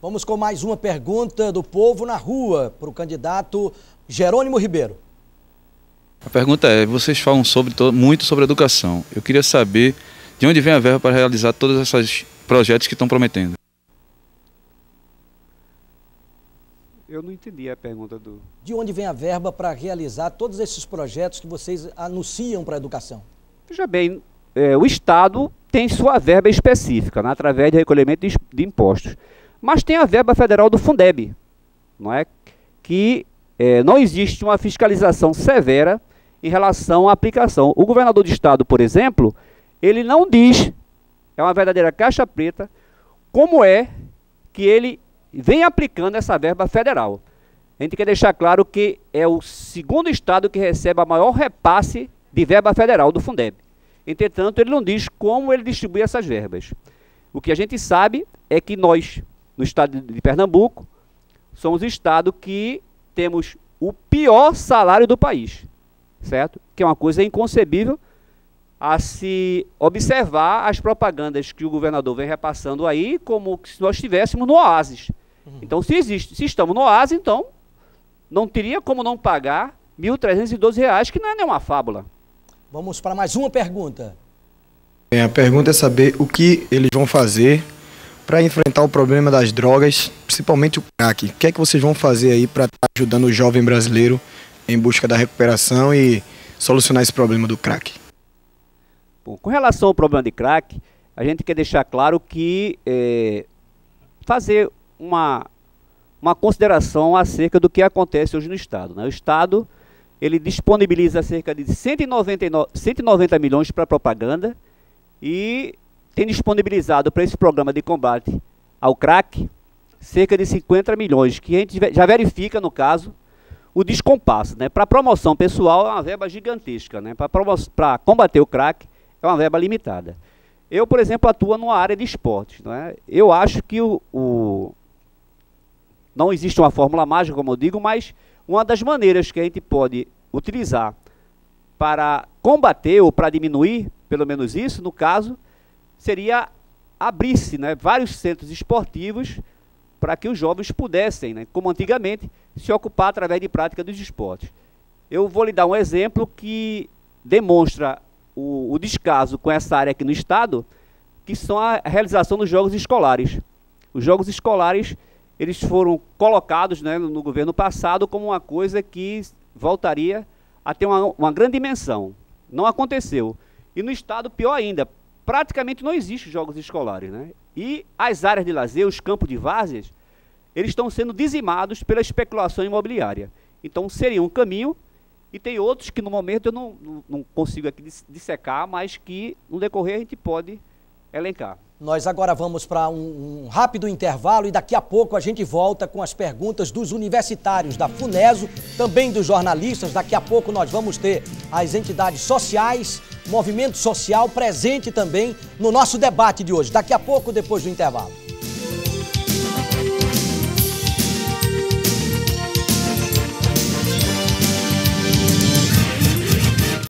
Vamos com mais uma pergunta do povo na rua para o candidato Jerônimo Ribeiro. A pergunta é, vocês falam muito sobre educação. Eu queria saber de onde vem a verba para realizar todos esses projetos que estão prometendo. Eu não entendi a pergunta do... De onde vem a verba para realizar todos esses projetos que vocês anunciam para a educação? Veja bem, o Estado tem sua verba específica, né, através de recolhimento de impostos. Mas tem a verba federal do Fundeb, não é? Que não existe uma fiscalização severa em relação à aplicação. O governador de estado, por exemplo, ele não diz, é uma verdadeira caixa preta, como é que ele vem aplicando essa verba federal. A gente quer deixar claro que é o segundo estado que recebe a maior repasse de verba federal do Fundeb. Entretanto, ele não diz como ele distribui essas verbas. O que a gente sabe é que nós, no estado de Pernambuco, somos o estado que temos o pior salário do país, certo? Que é uma coisa inconcebível a se observar as propagandas que o governador vem repassando aí, como se nós estivéssemos no oásis. Então, se estamos no oásis, então não teria como não pagar R$ 1.312, que não é nenhuma fábula. Vamos para mais uma pergunta. A pergunta é saber o que eles vão fazer para enfrentar o problema das drogas, principalmente o crack. O que é que vocês vão fazer aí para estar ajudando o jovem brasileiro em busca da recuperação e solucionar esse problema do crack? Bom, com relação ao problema de crack, a gente quer deixar claro que fazer uma consideração acerca do que acontece hoje no Estado, né? O Estado, ele disponibiliza cerca de 190 milhões para propaganda e tem disponibilizado para esse programa de combate ao crack cerca de 50 milhões, que a gente já verifica, no caso, o descompasso, né? Para promoção pessoal é uma verba gigantesca, né? Para combater o crack é uma verba limitada. Eu, por exemplo, atuo numa área de esportes, não é? Eu acho que não existe uma fórmula mágica, como eu digo, mas uma das maneiras que a gente pode utilizar para combater ou para diminuir, pelo menos isso, no caso, seria abrir-se, né, vários centros esportivos para que os jovens pudessem, né, como antigamente, se ocupar através de prática dos esportes. Eu vou lhe dar um exemplo que demonstra o descaso com essa área aqui no Estado, que são a realização dos jogos escolares. Os jogos escolares, eles foram colocados, né, no governo passado como uma coisa que voltaria a ter uma grande dimensão. Não aconteceu. E no Estado, pior ainda, praticamente não existe jogos escolares, né? E as áreas de lazer, os campos de várzeas, eles estão sendo dizimados pela especulação imobiliária. Então seria um caminho, e tem outros que no momento eu não consigo aqui dissecar, mas que no decorrer a gente pode elencar. Nós agora vamos para um rápido intervalo e daqui a pouco a gente volta com as perguntas dos universitários da FUNESO, também dos jornalistas. Daqui a pouco nós vamos ter as entidades sociais, movimento social presente também no nosso debate de hoje. Daqui a pouco, depois do intervalo.